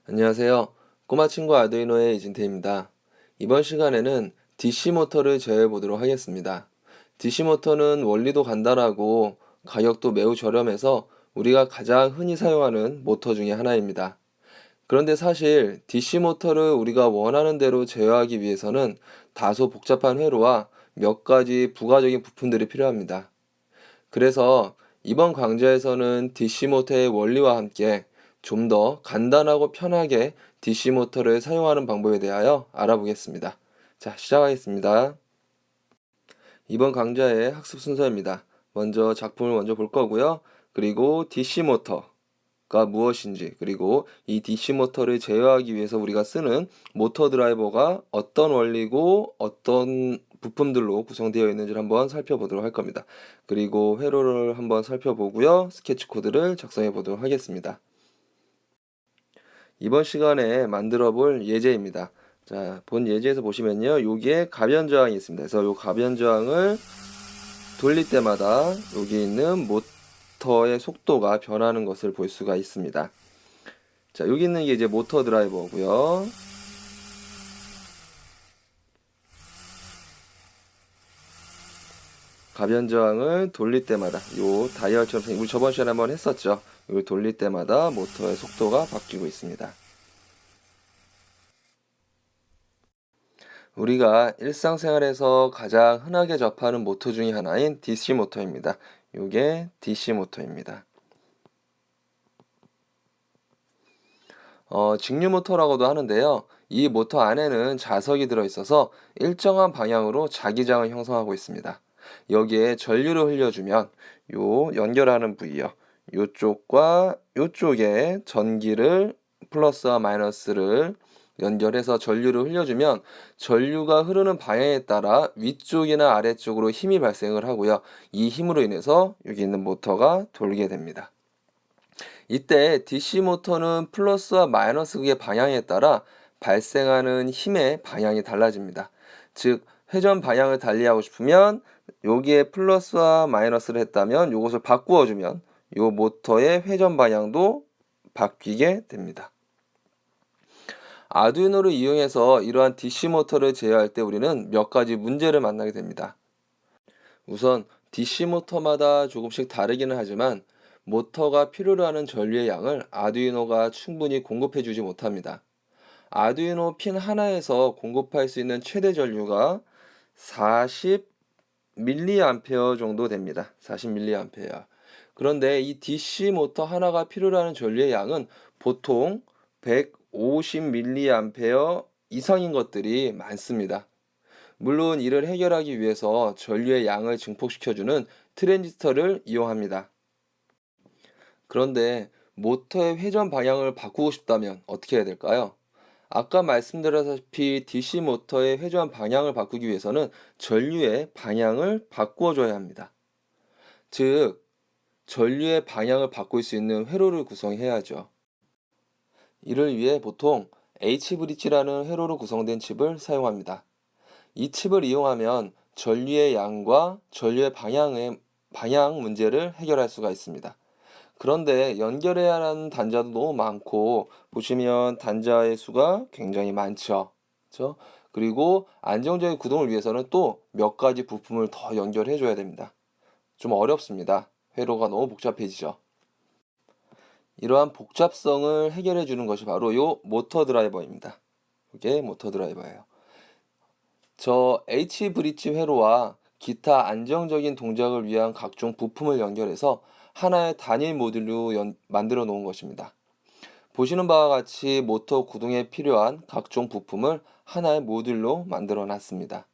안녕하세요. 꼬마 친구 아두이노의 이진태입니다. 이번 시간에는 DC 모터를 제어해 보도록 하겠습니다. DC 모터는 원리도 간단하고 가격도 매우 저렴해서 우리가 가장 흔히 사용하는 모터 중에 하나입니다. 그런데 사실 DC 모터를 우리가 원하는 대로 제어하기 위해서는 다소 복잡한 회로와 몇 가지 부가적인 부품들이 필요합니다. 그래서 이번 강좌에서는 DC 모터의 원리와 함께 좀 더 간단하고 편하게 DC 모터를 사용하는 방법에 대하여 알아보겠습니다. 자, 시작하겠습니다. 이번 강좌의 학습 순서입니다. 먼저 작품을 먼저 볼 거고요. 그리고 DC 모터가 무엇인지, 그리고 이 DC 모터를 제어하기 위해서 우리가 쓰는 모터 드라이버가 어떤 원리고 어떤 부품들로 구성되어 있는지를 한번 살펴보도록 할 겁니다. 그리고 회로를 한번 살펴보고요. 스케치 코드를 작성해 보도록 하겠습니다. 이번 시간에 만들어 볼 예제입니다. 자, 본 예제에서 보시면요. 여기에 가변 저항이 있습니다. 그래서 이 가변 저항을 돌릴 때마다 여기 있는 모터의 속도가 변하는 것을 볼 수가 있습니다. 자, 여기 있는 게 이제 모터 드라이버고요. 가변 저항을 돌릴 때마다 요 다이얼처럼 우리 저번 시간에 한번 했었죠. 이걸 돌릴 때마다 모터의 속도가 바뀌고 있습니다. 우리가 일상생활에서 가장 흔하게 접하는 모터 중에 하나인 DC 모터입니다. 이게 DC 모터입니다. 직류 모터라고도 하는데요. 이 모터 안에는 자석이 들어있어서 일정한 방향으로 자기장을 형성하고 있습니다. 여기에 전류를 흘려주면 요 연결하는 부위요. 요쪽과 요쪽에 전기를 플러스와 마이너스를 연결해서 전류를 흘려주면 전류가 흐르는 방향에 따라 위쪽이나 아래쪽으로 힘이 발생을 하고요. 이 힘으로 인해서 여기 있는 모터가 돌게 됩니다. 이때 DC 모터는 플러스와 마이너스 극의 방향에 따라 발생하는 힘의 방향이 달라집니다. 즉 회전 방향을 달리하고 싶으면 여기에 플러스와 마이너스를 했다면 이것을 바꾸어 주면 이 모터의 회전 방향도 바뀌게 됩니다. 아두이노를 이용해서 이러한 DC 모터를 제어할 때 우리는 몇 가지 문제를 만나게 됩니다. 우선 DC 모터마다 조금씩 다르기는 하지만 모터가 필요로 하는 전류의 양을 아두이노가 충분히 공급해 주지 못합니다. 아두이노 핀 하나에서 공급할 수 있는 최대 전류가 40mA 정도 됩니다. 40mA. 그런데 이 DC 모터 하나가 필요로 하는 전류의 양은 보통 150mA 이상인 것들이 많습니다. 물론 이를 해결하기 위해서 전류의 양을 증폭시켜주는 트랜지스터를 이용합니다. 그런데 모터의 회전 방향을 바꾸고 싶다면 어떻게 해야 될까요? 아까 말씀드렸다시피 DC 모터의 회전 방향을 바꾸기 위해서는 전류의 방향을 바꾸어 줘야 합니다. 즉, 전류의 방향을 바꿀 수 있는 회로를 구성해야죠. 이를 위해 보통 H브릿지라는 회로로 구성된 칩을 사용합니다. 이 칩을 이용하면 전류의 양과 전류의 방향 문제를 해결할 수가 있습니다. 그런데 연결해야 하는 단자도 너무 많고 보시면 단자의 수가 굉장히 많죠. 그렇죠? 그리고 안정적인 구동을 위해서는 또 몇 가지 부품을 더 연결해 줘야 됩니다. 좀 어렵습니다. 회로가 너무 복잡해지죠. 이러한 복잡성을 해결해 주는 것이 바로 이 모터 드라이버입니다. 이게 모터 드라이버예요. 저 H브릿지 회로와 기타 안정적인 동작을 위한 각종 부품을 연결해서 하나의 단일 모듈로 만들어 놓은 것입니다. 보시는 바와 같이 모터 구동에 필요한 각종 부품을 하나의 모듈로 만들어 놨습니다.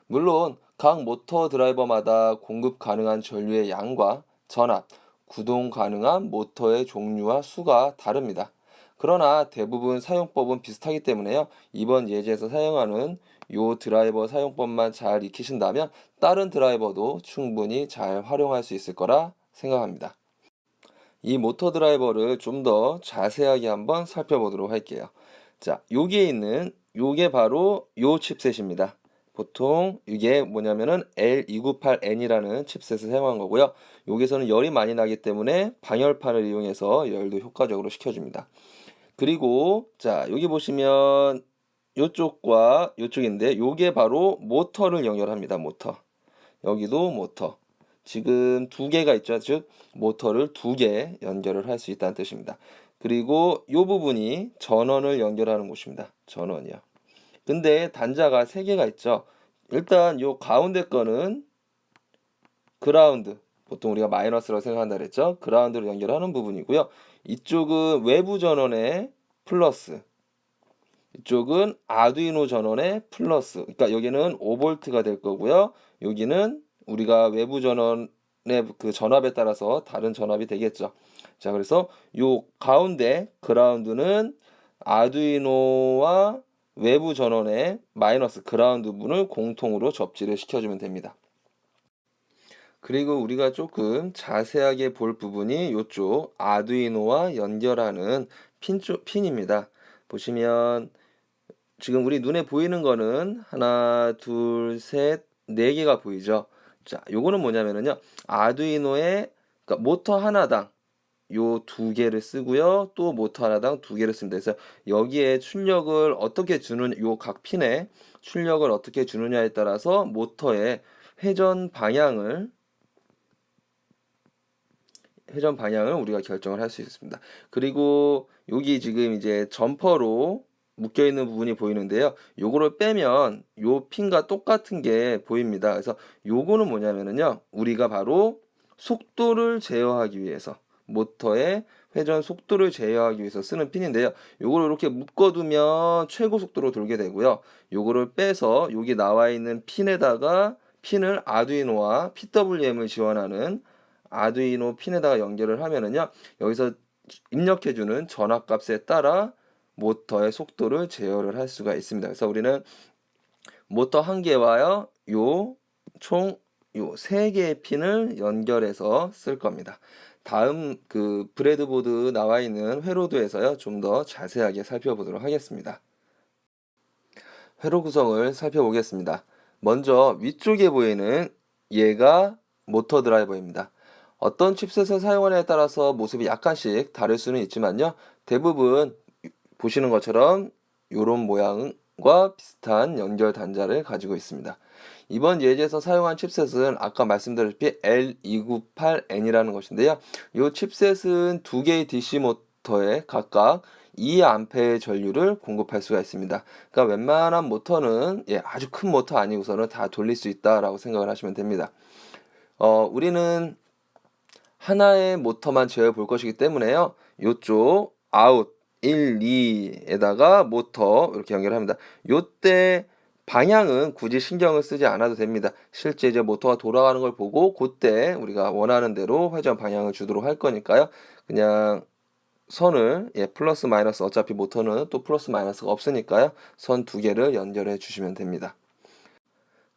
물론 각 모터 드라이버마다 공급 가능한 전류의 양과 전압, 구동 가능한 모터의 종류와 수가 다릅니다. 그러나 대부분 사용법은 비슷하기 때문에요. 이번 예제에서 사용하는 이 드라이버 사용법만 잘 익히신다면 다른 드라이버도 충분히 잘 활용할 수 있을 거라 생각합니다. 이 모터 드라이버를 좀 더 자세하게 한번 살펴보도록 할게요. 자, 여기에 있는 요게 바로 요 칩셋입니다. 보통 이게 뭐냐면은 L298N이라는 칩셋을 사용한 거고요. 여기서는 열이 많이 나기 때문에 방열판을 이용해서 열도 효과적으로 식혀줍니다. 그리고 자, 여기 보시면 요쪽과 요쪽인데 요게 바로 모터를 연결합니다. 모터. 여기도 모터. 지금 두 개가 있죠. 즉 모터를 두 개 연결을 할 수 있다는 뜻입니다. 그리고 요 부분이 전원을 연결하는 곳입니다. 전원이요. 근데 단자가 세 개가 있죠. 일단 요 가운데 거는 그라운드. 보통 우리가 마이너스라고 생각한다 그랬죠. 그라운드를 연결하는 부분이고요. 이쪽은 외부 전원의 플러스. 이쪽은 아두이노 전원의 플러스. 그러니까 여기는 5V가 될 거고요. 여기는 우리가 외부 전원의 그 전압에 따라서 다른 전압이 되겠죠. 자, 그래서 요 가운데 그라운드는 아두이노와 외부 전원의 마이너스 그라운드 분을 공통으로 접지를 시켜주면 됩니다. 그리고 우리가 조금 자세하게 볼 부분이 이쪽 아두이노와 연결하는 핀입니다. 보시면 지금 우리 눈에 보이는 거는 하나, 둘, 셋, 네 개가 보이죠. 자, 요거는 뭐냐면은요. 아두이노의 그러니까 모터 하나당 요 두 개를 쓰고요. 또 모터 하나당 두 개를 씁니다. 그래서 여기에 출력을 어떻게 주는 요 각 핀에 출력을 어떻게 주느냐에 따라서 모터의 회전 방향을 우리가 결정을 할 수 있습니다. 그리고 여기 지금 이제 점퍼로 묶여 있는 부분이 보이는데요. 요거를 빼면 요 핀과 똑같은 게 보입니다. 그래서 요거는 뭐냐면은요. 우리가 바로 속도를 제어하기 위해서 모터의 회전 속도를 제어하기 위해서 쓰는 핀인데요. 요거를 이렇게 묶어두면 최고 속도로 돌게 되고요. 요거를 빼서 여기 나와 있는 핀에다가 핀을 아두이노와 PWM을 지원하는 아두이노 핀에다가 연결을 하면은요. 여기서 입력해주는 전압값에 따라 모터의 속도를 제어를 할 수가 있습니다. 그래서 우리는 모터 한 개와요. 총 요 세 개의 핀을 연결해서 쓸 겁니다. 다음 그 브레드보드 나와 있는 회로도에서요. 좀 더 자세하게 살펴보도록 하겠습니다. 회로 구성을 살펴보겠습니다. 먼저 위쪽에 보이는 얘가 모터 드라이버입니다. 어떤 칩셋을 사용하냐에 따라서 모습이 약간씩 다를 수는 있지만요. 대부분 보시는 것처럼 이런 모양과 비슷한 연결 단자를 가지고 있습니다. 이번 예제에서 사용한 칩셋은 아까 말씀드렸다시피 L298N이라는 것인데요. 이 칩셋은 두 개의 DC 모터에 각각 2A의 전류를 공급할 수가 있습니다. 그러니까 웬만한 모터는 아주 큰 모터 아니고서는 다 돌릴 수 있다라고 생각을 하시면 됩니다. 우리는 하나의 모터만 제어 볼 것이기 때문에요. 이쪽 아웃 1, 2에다가 모터 이렇게 연결합니다. 요때 방향은 굳이 신경을 쓰지 않아도 됩니다. 실제 이제 모터가 돌아가는 걸 보고 그때 우리가 원하는 대로 회전 방향을 주도록 할 거니까요. 그냥 선을 플러스 마이너스 어차피 모터는 또 플러스 마이너스가 없으니까요. 선 두 개를 연결해 주시면 됩니다.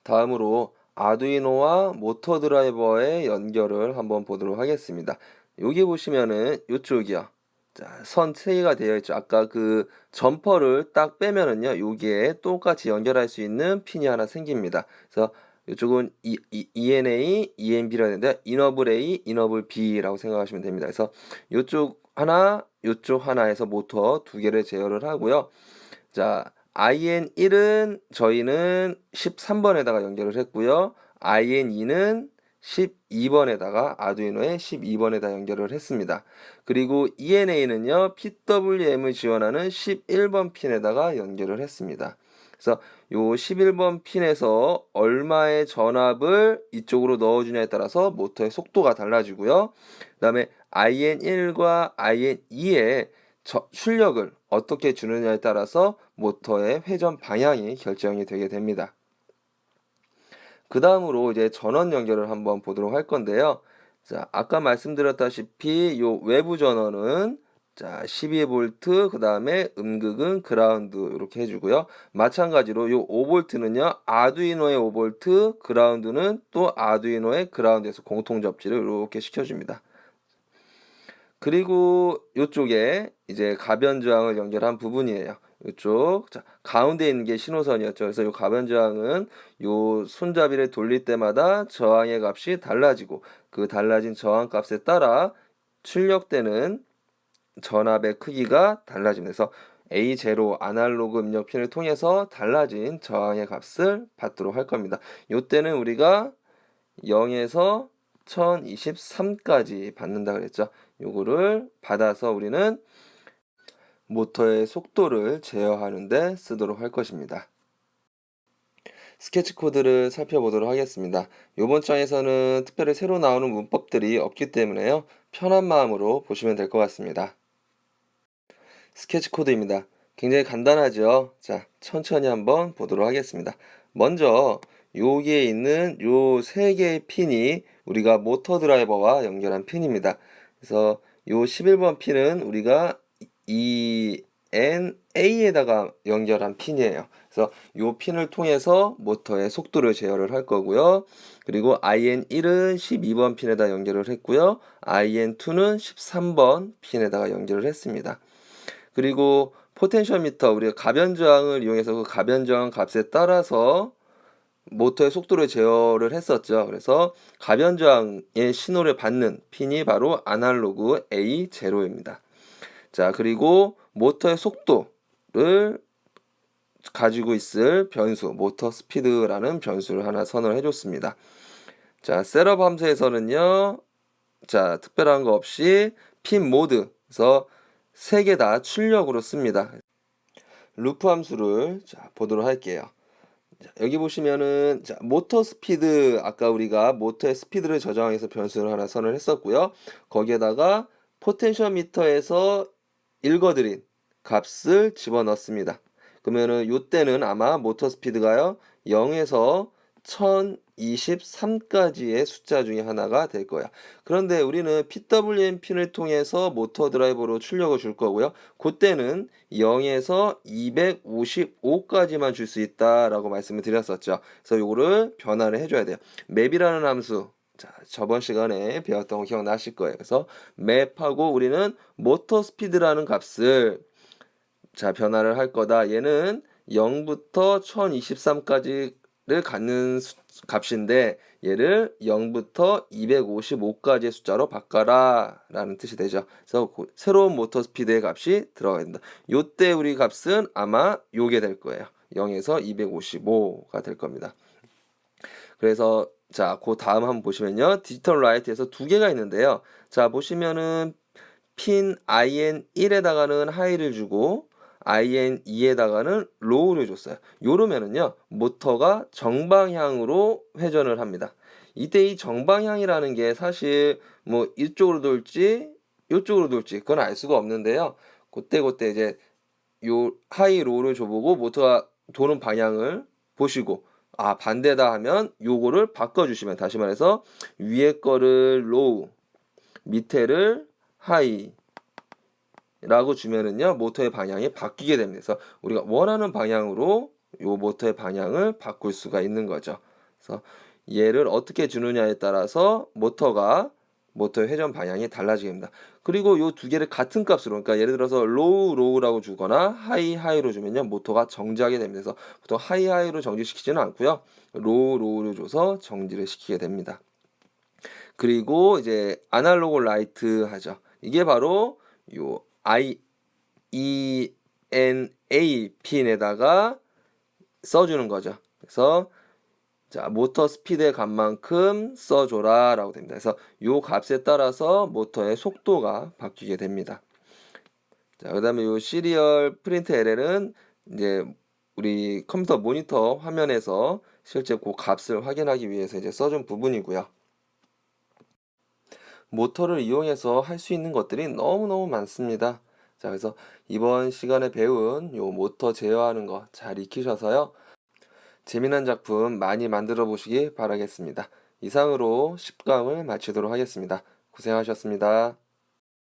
다음으로 아두이노와 모터 드라이버의 연결을 한번 보도록 하겠습니다. 여기 보시면은 이쪽이요. 자, 선 3개가 되어 있죠. 아까 그 점퍼를 딱 빼면은요. 여기에 똑같이 연결할 수 있는 핀이 하나 생깁니다. 그래서 이쪽은 ENA, ENB라 되는데 이너블 A, 이너블 B라고 생각하시면 됩니다. 그래서 이쪽 하나, 이쪽 하나 해서 모터 두 개를 제어를 하고요. 자, IN1은 저희는 13번에다가 연결을 했고요. IN2는 12번에다가 아두이노의 12번에다 연결을 했습니다. 그리고 ENA는요. PWM을 지원하는 11번 핀에다가 연결을 했습니다. 그래서 요 11번 핀에서 얼마의 전압을 이쪽으로 넣어주냐에 따라서 모터의 속도가 달라지고요. 그 다음에 IN1과 IN2의 출력을 어떻게 주느냐에 따라서 모터의 회전 방향이 결정이 되게 됩니다. 그 다음으로 이제 전원 연결을 한번 보도록 할 건데요. 자, 아까 말씀드렸다시피 요 외부 전원은 자, 12V, 그 다음에 음극은 그라운드 이렇게 해주고요. 마찬가지로 요 5V는요, 아두이노의 5V, 그라운드는 또 아두이노의 그라운드에서 공통 접지를 이렇게 시켜줍니다. 그리고 이쪽에 이제 가변 저항을 연결한 부분이에요. 이쪽 자, 가운데 있는 게 신호선이었죠. 그래서 이 가변 저항은 요 손잡이를 돌릴 때마다 저항의 값이 달라지고 그 달라진 저항 값에 따라 출력되는 전압의 크기가 달라지면서 A0 아날로그 입력 핀을 통해서 달라진 저항의 값을 받도록 할 겁니다. 이때는 우리가 0에서 1023까지 받는다 그랬죠. 요거를 받아서 우리는 모터의 속도를 제어하는 데 쓰도록 할 것입니다. 스케치 코드를 살펴보도록 하겠습니다. 이번 장에서는 특별히 새로 나오는 문법들이 없기 때문에요. 편한 마음으로 보시면 될 것 같습니다. 스케치 코드입니다. 굉장히 간단하죠? 자, 천천히 한번 보도록 하겠습니다. 먼저 여기에 있는 요 세 개의 핀이 우리가 모터 드라이버와 연결한 핀입니다. 그래서 요 11번 핀은 우리가 ENA에다가 연결한 핀이에요. 그래서 요 핀을 통해서 모터의 속도를 제어를 할 거고요. 그리고 IN1은 12번 핀에다 연결을 했고요. IN2는 13번 핀에다가 연결을 했습니다. 그리고 포텐셔미터, 우리가 가변 저항을 이용해서 그 가변 저항 값에 따라서 모터의 속도를 제어를 했었죠. 그래서 가변 저항의 신호를 받는 핀이 바로 아날로그 A0입니다. 자, 그리고 모터의 속도를 가지고 있을 변수, 모터 스피드라는 변수를 하나 선언을 해줬습니다. 자, 셋업 함수에서는요, 자, 특별한 거 없이 핀 모드, 그래서 세 개 다 출력으로 씁니다. 루프 함수를 자, 보도록 할게요. 자, 여기 보시면은 자, 모터 스피드, 아까 우리가 모터의 스피드를 저장하기 위해서 변수를 하나 선을 했었고요. 거기에다가 포텐셔미터에서 읽어드린 값을 집어넣습니다. 그러면은 요때는 아마 모터 스피드가요 0에서 1023까지의 숫자 중에 하나가 될 거야. 그런데 우리는 PWM 핀을 통해서 모터 드라이버로 출력을 줄 거고요. 그때는 0에서 255까지만 줄 수 있다라고 말씀을 드렸었죠. 그래서 요거를 변화를 해줘야 돼요. 맵이라는 함수, 자, 저번 시간에 배웠던 거 기억나실 거예요. 그래서 맵하고 우리는 모터 스피드라는 값을 자, 변화를 할 거다. 얘는 0부터 1023까지를 갖는 값인데 얘를 0부터 255까지의 숫자로 바꿔라 라는 뜻이 되죠. 그래서 새로운 모터 스피드의 값이 들어가야 된다. 요때 우리 값은 아마 요게 될 거예요. 0에서 255가 될 겁니다. 그래서 자, 그 다음 한번 보시면요. 디지털 라이트에서 두 개가 있는데요. 자, 보시면은 핀 IN1에다가는 하이를 주고 IN2에다가는 로우를 줬어요. 요러면은요, 모터가 정방향으로 회전을 합니다. 이때 이 정방향이라는 게 사실 뭐 이쪽으로 돌지 이쪽으로 돌지 그건 알 수가 없는데요. 그때 이제 요 하이 로우를 줘보고 모터가 도는 방향을 보시고 아 반대다 하면 요거를 바꿔주시면, 다시 말해서 위에 거를 로우 밑에를 하이 라고 주면은요 모터의 방향이 바뀌게 됩니다. 그래서 우리가 원하는 방향으로 요 모터의 방향을 바꿀 수가 있는 거죠. 그래서 얘를 어떻게 주느냐에 따라서 모터의 회전 방향이 달라지게 됩니다. 그리고 요 두 개를 같은 값으로, 그러니까 예를 들어서 로우라고 주거나 하이로 주면요 모터가 정지하게 됩니다. 그래서 보통 하이로 정지시키지는 않고요, 로우를 줘서 정지를 시키게 됩니다. 그리고 이제 아날로그 라이트 하죠. 이게 바로 요 IENA 핀에다가 써주는 거죠. 그래서 자, 모터 스피드의 값만큼 써줘라 라고 됩니다. 그래서 요 값에 따라서 모터의 속도가 바뀌게 됩니다. 자, 그 다음에 요 시리얼 프린트 LL은 이제 우리 컴퓨터 모니터 화면에서 실제 그 값을 확인하기 위해서 이제 써준 부분이고요. 모터를 이용해서 할 수 있는 것들이 너무너무 많습니다. 자, 그래서 이번 시간에 배운 요 모터 제어하는 거 잘 익히셔서요, 재미난 작품 많이 만들어 보시기 바라겠습니다. 이상으로 10강을 마치도록 하겠습니다. 고생하셨습니다.